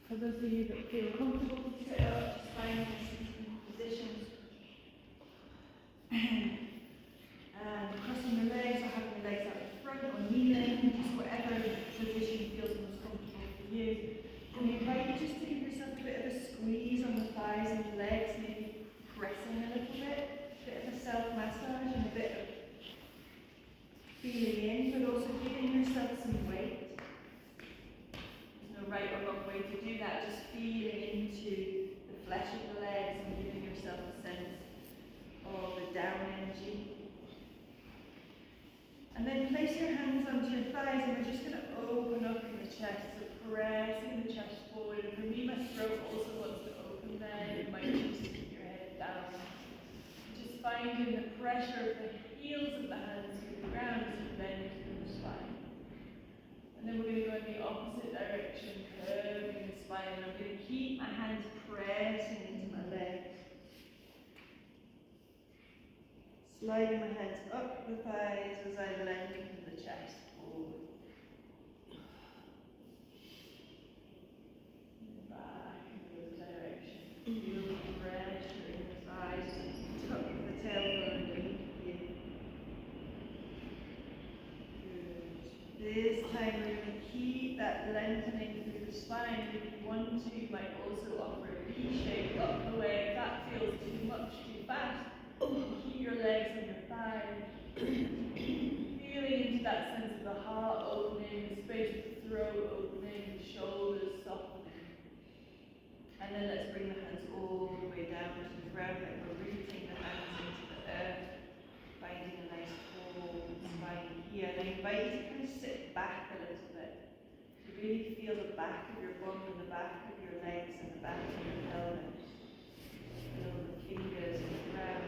For those of you that feel comfortable to sit up, just find some positions. And crossing the legs or having the legs out in front or kneeling, just whatever position feels most comfortable for you. And I invite you just to give yourself a bit of a squeeze on the thighs and the legs, maybe pressing a little bit of a self-massage and a bit of feeling in, but also giving yourself some weight. There's no right or wrong way to do that, just feeling into the flesh of the legs and giving yourself a sense of the down energy. And then place your hands onto your thighs and we're just going to open up in the chest, so pressing the chest forward. And for me, my throat also wants to open there. You might choose to keep your head down. Just finding the pressure of the heels of the hands to the ground as you bend through the spine. And then we're going to go in the opposite direction, curving the spine. And I'm going to keep my hands pressing into my legs. Sliding my hands up the thighs as I lengthen the chest forward. And back in the other direction. Feel the pressure in the thighs. Tuck the tailbone underneath you. Good. This time we're going to keep that lengthening through the spine. If you want to, you might also offer a V-shape up the leg. If that feels too much, too fast. Keep your legs on your thighs, feeling into that sense of the heart opening, the space of the throat opening, the shoulders softening. And then let's bring the hands all the way down to the ground, like we're rooting the hands into the earth, finding a nice full spine here. And I invite you to kind of sit back a little bit, to really feel the back of your bum and the back of your legs and the back of your pelvis. Feel the fingers on the ground.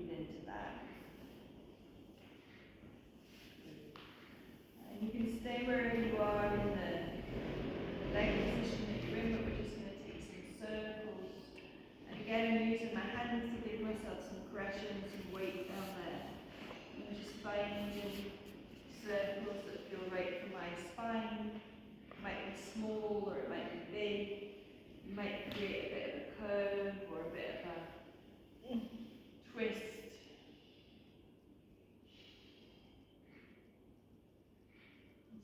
Into that. And you can stay wherever you are in the leg position that you're in, but we're just going to take some circles. And again, I'm using my hands to give myself some pressure and some weight down there. And I'm just finding circles that feel right for my spine. It might be small or it might be big. You might create a bit of a curve or a bit of a twist.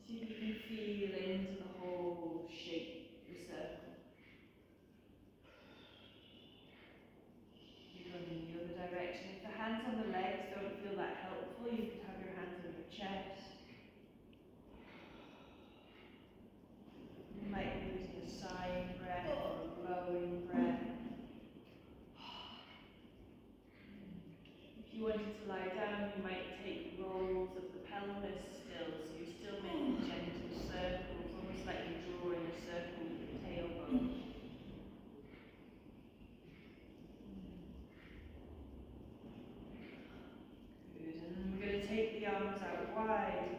See if you can feel into the whole shape of the circle. You're going in the other direction. If the hands on the legs don't feel that helpful, you could have your hands on your chest. You might be using a sighing breath or a blowing breath. If you wanted to lie down, you might take rolls of the pelvis still, so you're still making gentle circles, almost like you're drawing a circle with the tailbone. Good, and then we're going to take the arms out wide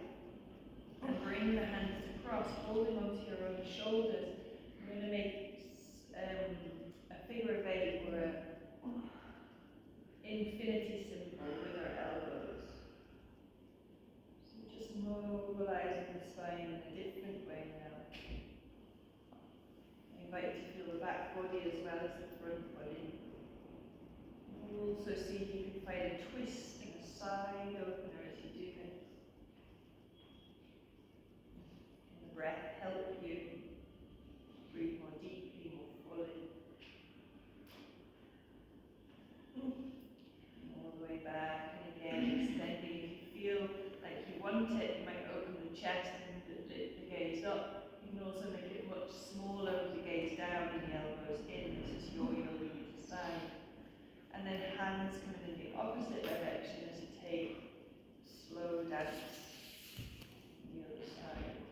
and bring the hands across, holding onto your own shoulders. We're going to make a figure of 8 or an infinity symbol with our elbows. So just mobilizing the spine in a different way now. I invite you to feel the back body as well as the front body. We'll also see if you can find a twist and a side opener as you do this. Can the breath help you breathe more deeply, more fully? All the way back, and again extending. If you feel like you want it, you might open the chest and lift the gaze up. You can also make it much smaller with the gaze down and the elbows in. This is your either side. And then hands coming in the opposite direction as you take slow dance on the other side.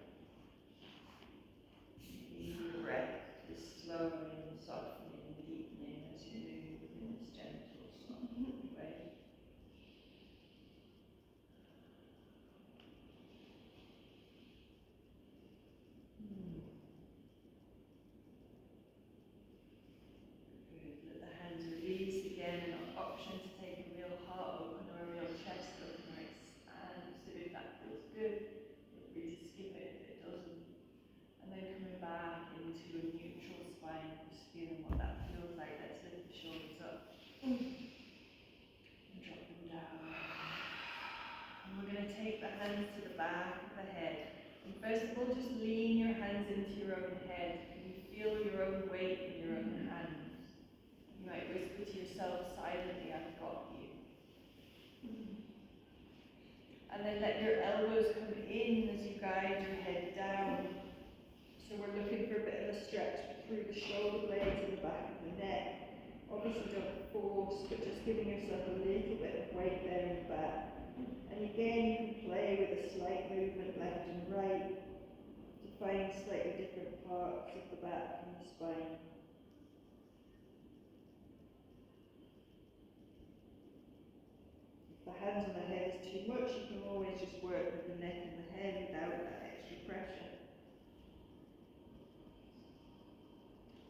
take the hands to the back of the head. And first of all, just lean your hands into your own head. Can you feel your own weight in your own hands? You might whisper to yourself silently, I've got you. And then let your elbows come in as you guide your head down. So we're looking for a bit of a stretch through the shoulder blades and the back of the neck. Obviously don't force, but just giving yourself a little bit of weight there in the back. And again, you can play with a slight movement left and right to find slightly different parts of the back and the spine. If the hands on the head is too much, you can always just work with the neck and the head without that extra pressure.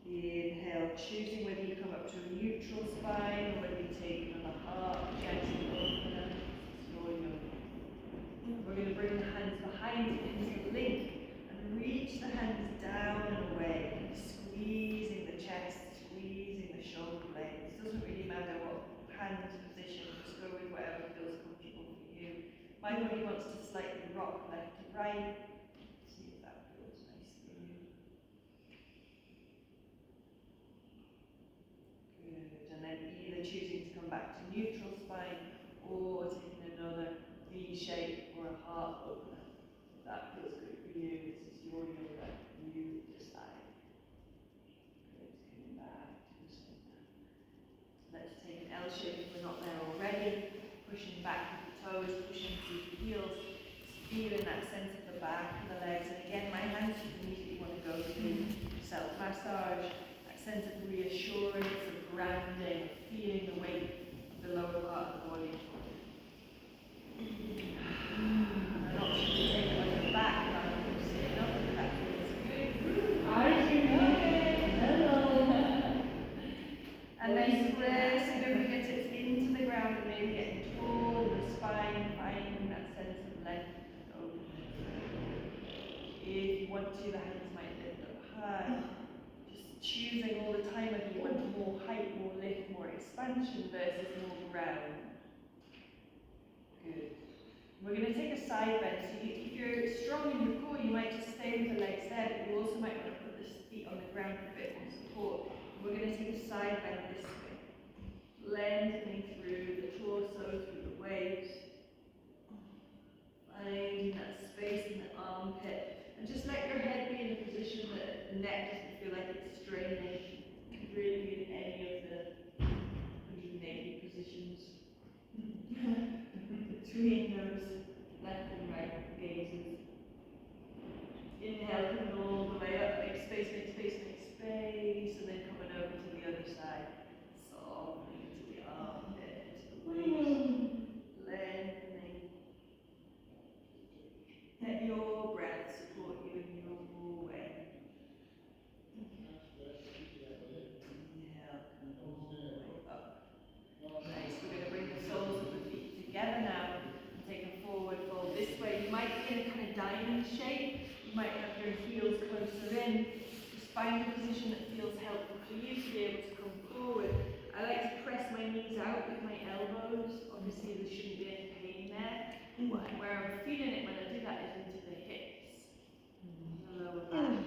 Inhale, choosing whether you come up to a neutral spine or whether you take it on the heart, gently open them. We're going to bring the hands behind you into a link and reach the hands down and away, squeezing the chest, squeezing the shoulder blades. It doesn't really matter what hand position, just go with whatever feels comfortable for you. My body wants to slightly rock left to right. See if that feels nice for you. Good, and then either choosing to come back to neutral spine or taking another V shape or a heart opener. If that feels good for you, this is your yoga, you decide. Good, coming back to the center. Let's take an L shape if we're not there already. Pushing back with the toes, pushing through the heels. Feeling that sense of the back and the legs. And again, my hands just immediately want to go to self-massage. That sense of reassurance, of grounding, of feeling the weight of the lower part of the body. An option to take it on your back rather than sitting up if that feels good. Hello. And then pressing your fingertips into the ground and maybe getting tall in the spine, finding that sense of length and openness. If you want to, the hands might lift up high. Just choosing all the time whether you want more height, more lift, more expansion versus more ground. Good. We're going to take a side bend. So if you're strong in your core, you might just stay with the legs there, but you also might want to put the feet on the ground for a bit more support. We're going to take a side bend this way. Lengthening through the torso, through the waist. Finding that space in the armpit. And just let your head be in a position that the neck doesn't feel like it's straining. You can really be in any of the naked positions. Between those left and right gazes. Inhale, coming all the way up, make space, make space, make space, and then coming over to the other side. Softening to the armpit, to the waist, lengthening. Let your breath support you in your way. Inhale, come all the way up. Nice, we're going to bring the soles of the feet together now. Take a forward fold this way. You might be in a kind of diamond shape. You might have your heels closer in. Just find a position that feels helpful for you to be able to come forward. I like to press my knees out with my elbows. Obviously there shouldn't be any pain there. Where I'm feeling it when I do that is into the hips. The lower back.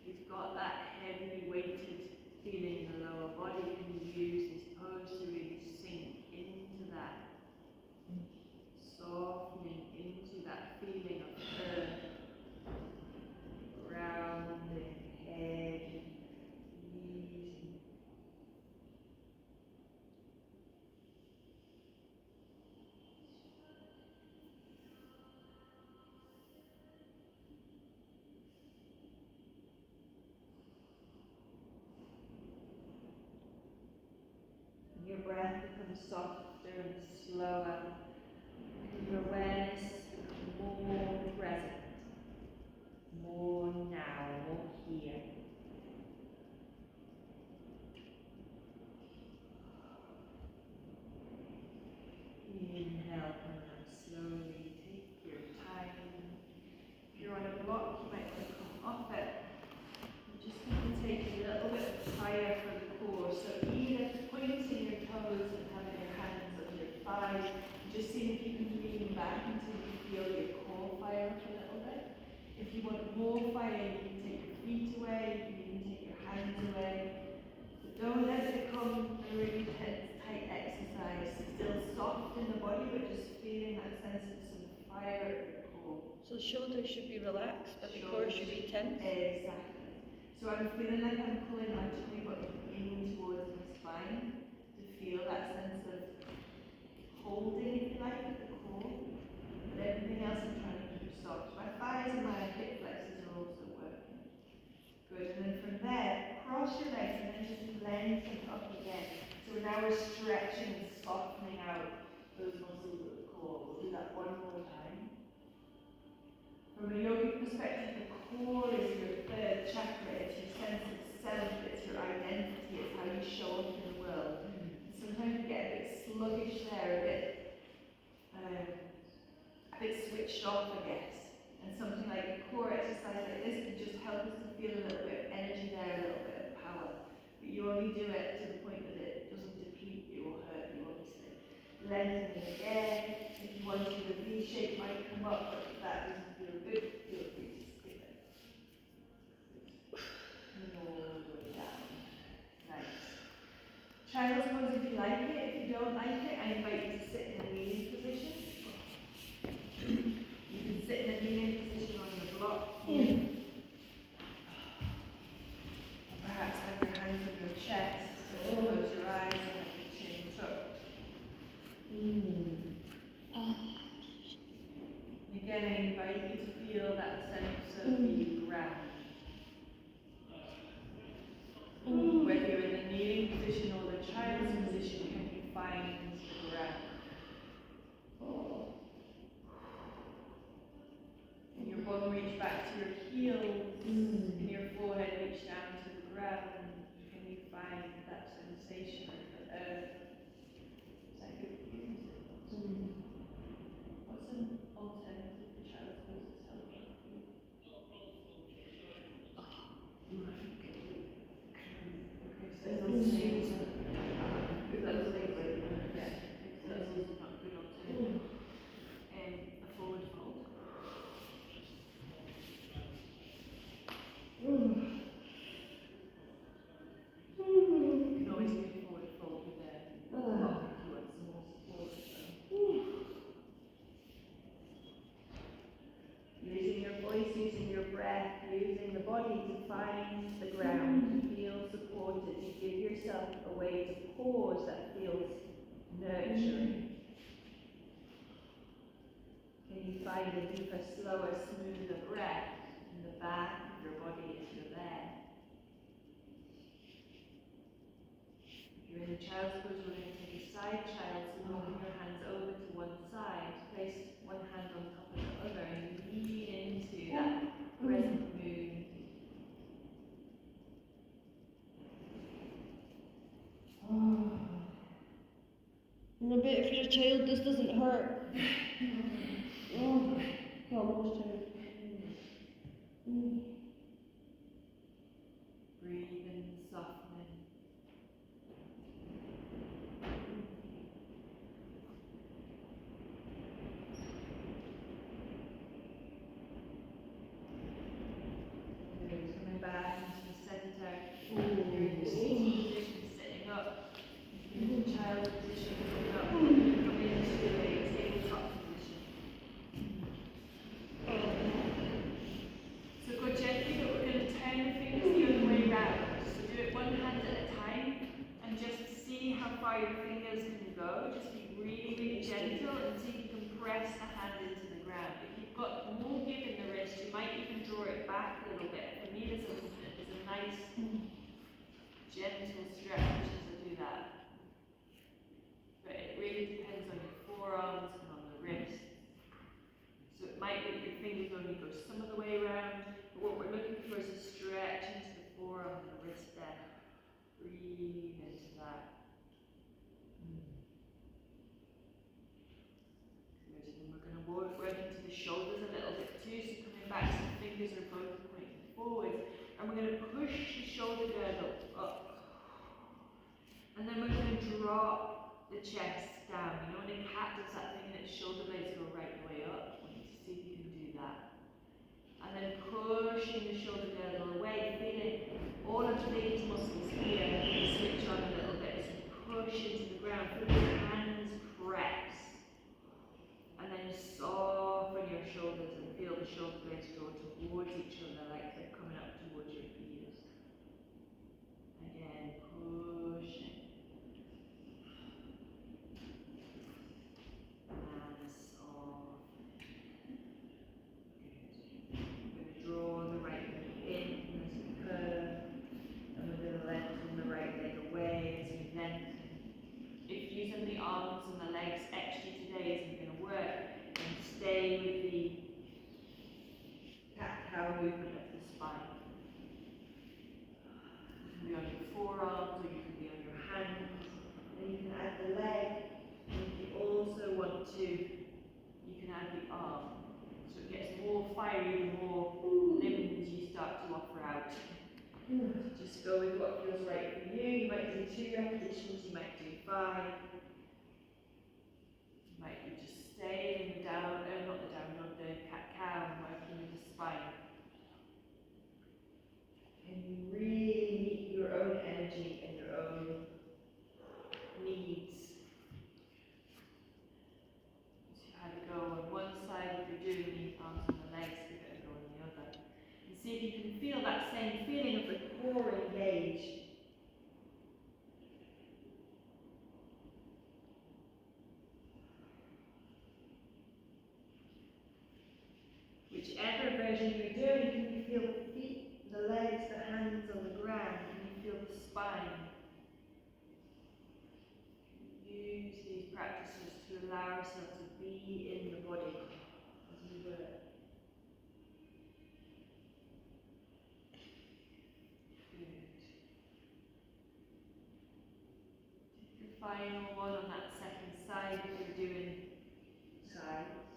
You've got that heavy weighted feeling in the lower body. Can you use this pose to really sink into that? Softening into that feeling of earth. Grounding, head, easing. Your breath becomes softer and slower, and your awareness becomes more present, more now, more here. Inhale, come down slowly, take your time. If you're on a block, you might want to come off it. You just need to take a little bit higher for the core, so Just see if you can lean back until you feel your core fire up a little bit. If you want more fire, you can take your feet away, you can even take your hands away. But don't let it become a really tense, tight exercise. Still soft in the body, but just feeling that sense of some fire at the core. So the shoulders should be relaxed, but the core should be tense? Exactly. So I'm feeling like I'm pulling my tummy button in towards my spine to feel that sense of holding, if you like, at the core. But everything else I'm trying to keep soft. My thighs and my hip flexors are also working. Good. And then from there, cross your legs and then just lengthen up again. So now we're stretching and softening out those muscles at the core. We'll do that one more time. From a yogic perspective, the core is your third chakra. It's your sense of self, it's your identity, it's how you show up in the world. And sometimes you get a bit sluggish there, a bit switched off, I guess. And something like a core exercise like this can just help us to feel a little bit of energy there, a little bit of power. But you only do it to the point that it doesn't deplete you or hurt you, obviously. Lengthening again. If you want to, the V shape might come up, but if that doesn't feel good, feel free to skip it. And all the way down. Nice. Child's pose if you like it. If you don't like it, I invite you to sit in a kneeling position. You can sit in a kneeling position on the block here. Perhaps have your hands on your chest, so close your eyes and have your chin tucked. Again, I invite you to feel that sense of being grounded. Whether you're in the kneeling position or the child's position, can you find the ground? And your bum reach back to your heels, and your forehead reach down to the ground. Can you find that sensation of the earth? Is that good for you? What's an alternative for child's pose that's helpful for you? Okay, so those things are not good alternative. A forward fold. You can always do a forward fold with a block if you want some more support. Using your voice, using your breath, using the body to find the ground, to feel supported, to give yourself a way to pause that feels nurturing. Can you find a deeper, slower, smoother breath in the back of your body as you're there? If you're in the child's pose, we're going to take a side child, so rolling your hands over to one side, place one hand on top of the other and lean into that present mood. And I bet if you're a child, this doesn't hurt. Almost tired. Breathing, softening. Coming back into the center. You're in the seated position, sitting up. In the child position, sitting up. Come into a tabletop position. So go gently, but we're going to turn the fingers the other way round. So do it one hand at a time and just see how far your fingers can go. Just be really, really gentle and see if you can press the hand into the ground. If you've got more give in the wrist, you might even draw it back a little bit. For me, there's a nice gentle stretch as I do that. But it really depends on your forearms and on the wrists. So it might be that your fingers only go some of the way around, but what we're looking for is a stretch into the forearm and the wrist there. Breathe into that. Good. And then we're going to work into the shoulders a little bit too, so coming back so the fingers are both pointing forward. And we're going to push the shoulder girdle up. And then we're going to drop the chest down. You know when a cat does that thing and its shoulder blades go right the way up? I want you to see if you can do that. And then pushing the shoulder girdle away, feeling all of these muscles here switch on a little bit as you push into the ground. Feel your hands press. And then soften your shoulders and feel the shoulder blades draw towards each other like they're coming up towards your heels. Again, pushing. And soften. Good. We're going to draw the right knee in as we curve. And we're going to lengthen the right leg away as we lengthen. If using the arms and the legs extra today isn't going to work, then stay with the cat-cow movement of the spine. You can be on your forearms or you can be on your hands. And you can add the leg. And if you also want to, you can add the arm. So it gets more fiery the more limbs you start to offer out. Just go with what feels right for you. You might do 2 repetitions, you might do 5. You might be just staying down, not the cat-cow, and working with the spine. And you really meet your own energy and your own needs. So you had to go on one side if you're doing the arms and the legs, give it a go on the other. And see if you can feel that same feeling of the core engaged. Whichever version you're doing, can you feel the feet, the legs, the hands on the ground? Can you feel the spine? Use these practices to allow yourself to be in the body as we work. Good. The final one on that second side, we're doing sides.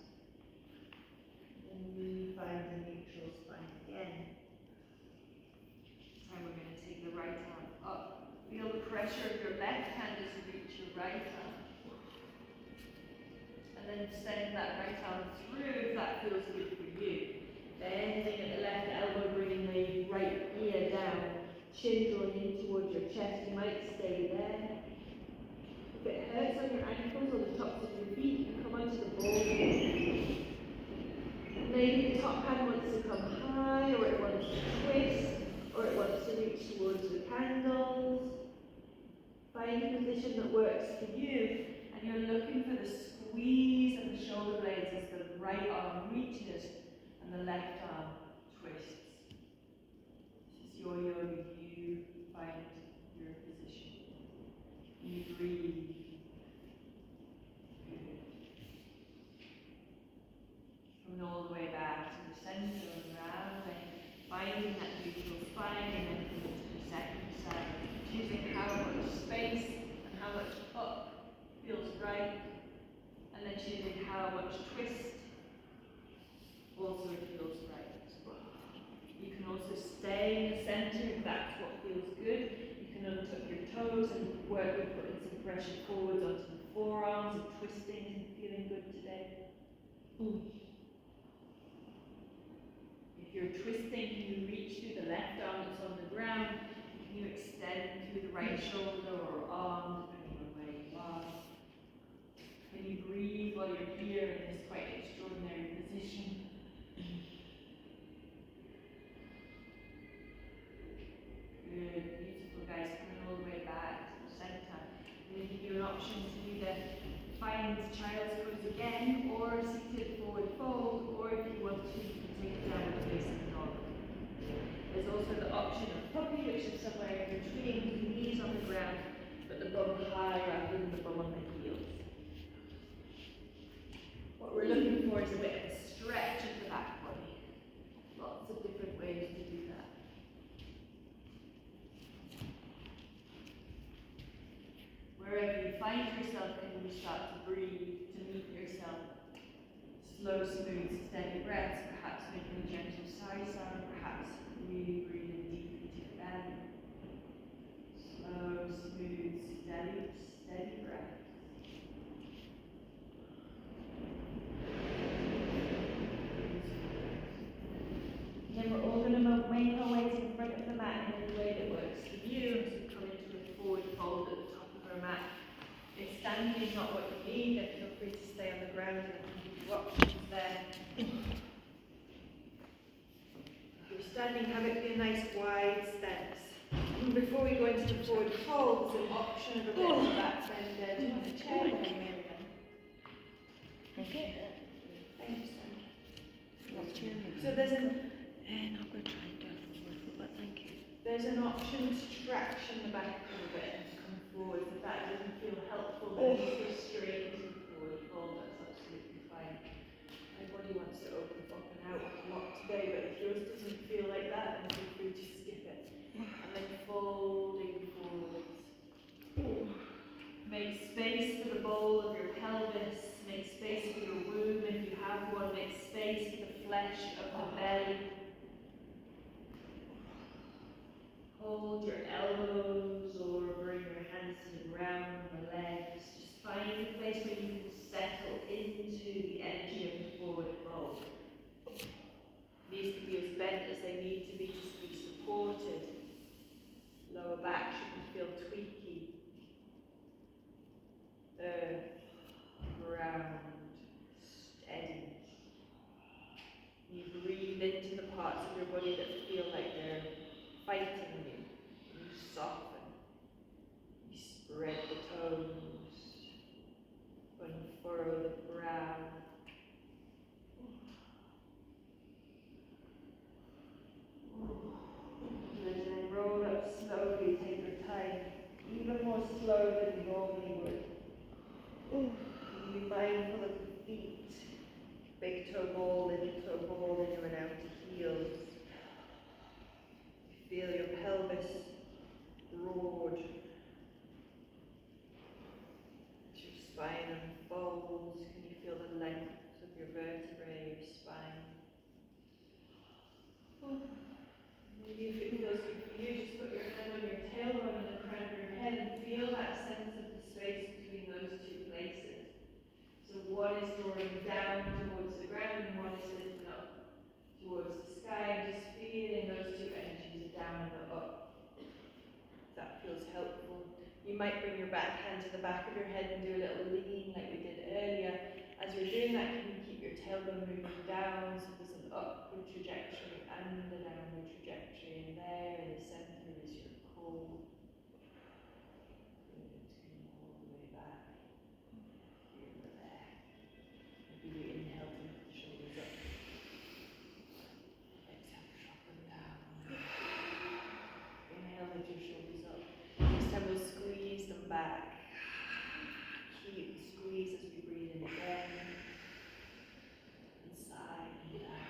And we find the neutral spine again. This time we're going to take the right arm up. Feel the pressure of your left hand as you reach your right arm. And then send that right arm through if that feels good for you. Bending at the left elbow, bringing the right ear down. Chin drawn in towards your chest. You might stay there. If it hurts on your ankles or the tops of your feet, you come onto the balls. Maybe the top hand wants to come high, or it wants to twist, or it wants to reach towards the candles. Find a position that works for you, and you're looking for the squeeze of the shoulder blades as the right arm reaches and the left arm twists. This is your yoga. You find your position. You breathe. Coming all the way back to the center and round, finding that neutral spine, and then coming to the second side, choosing how much space and how much up feels right, and then choosing how much twist also feels right. You can also stay in the center if that's what feels good. You can untuck your toes and work with putting some pressure forwards onto the forearms and twisting and feeling good today. If you're twisting, can you reach through the left arm that's on the ground? Can you extend through the right shoulder or arm, depending on where you are? Can you breathe while you're here in this quite extraordinary position? Good, beautiful guys, coming all the way back to the center. I'm going to give you an option to either find child's pose again, or seated forward fold, or if you want to, you can take it down with facing dog. There's also the option of puppy, which is somewhere in between, with the knees on the ground, but the bum high rather than the bum on the heels. What we're looking for is a bit of a stretch of the back body. Lots of different ways to do that. Wherever you find yourself, can you start to breathe, to meet yourself? Slow, smooth, steady breaths, perhaps making a gentle sigh sound, perhaps really breathing deep into your belly. Slow, smooth, steady breaths. not what you need, then feel free to stay on the ground and I can give you options there. If you're standing, have it be a nice wide stance. And before we go into the forward fold, there's an option of a bit of a back bend there. Do you want a chair or a mirror? Okay. Thanks. So there's an. And I'm going to try and do it forward, but thank you. There's an option to traction the back a little bit and to come forward. If that doesn't feel helpful, then you go straight into the forward fold. That's absolutely fine. My body wants to open up and out a lot today, but if yours doesn't feel like that, then feel free to skip it. And then folding forwards. Make space for the bowl of your pelvis. Make space for your womb if you have one. Make space for the flesh of the belly. Hold your elbows or bring your hands to the ground, the legs. Just find a place where you can settle into the energy of the forward fold. Needs to be as bent as they need to be supported. Lower back shouldn't feel tweaky. Earth, ground, steady. You breathe into the parts of your body that feel like they're fighting you. You soften. You spread the toes. Unfurrow the brow. And then roll up slowly, take your time. Even more slow than you normally would. Be mindful of the feet. Big toe ball, little toe ball, in and out to heels. Feel your pelvis broad. As your spine unfolds, can you feel the length of your vertebrae, your spine? Maybe if it feels good for you, just put your hand on your tailbone and the crown of your head and feel that sense of the space between those two places. So one is drawing down towards the ground and one is lifting up towards the sky. Just feeling those two energies, down and up. That feels helpful. You might bring your back hand to the back of your head and do a little lean like we did earlier. As you're doing that, can you keep your tailbone moving down so there's an upward trajectory and a downward trajectory, and there in the center is your core. Good, all the way back. Here and there. Maybe you inhale to lift the shoulders up. Exhale, drop them down. Inhale, lift your shoulders up. This time we'll squeeze them back. Keep the squeeze as we breathe in again. And sigh and down.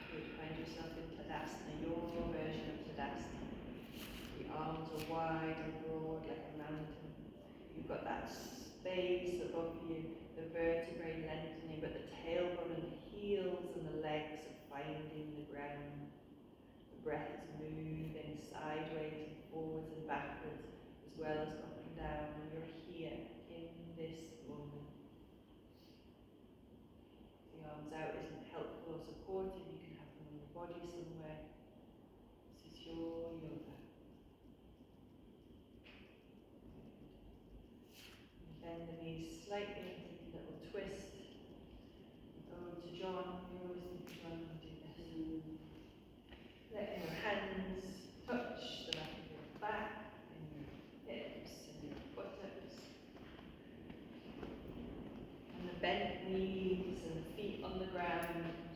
Good. Find yourself in Tadasana, your version of Tadasana. The arms are wide and broad like a mountain. You've got that space above you, the vertebrae lengthening, but the tailbone and the heels and the legs are finding the ground. The breath is moving sideways and forwards and backwards, as well as up and down, and you're here in this moment. The arms out isn't helpful or supportive, you can have them on your body somewhere. This is your yoga. And bend the knees slightly and take a little twist. Go to John, you always think John will do this. Let your hands touch the back of your back and your hips and your buttocks. And the bent knees and the feet on the ground.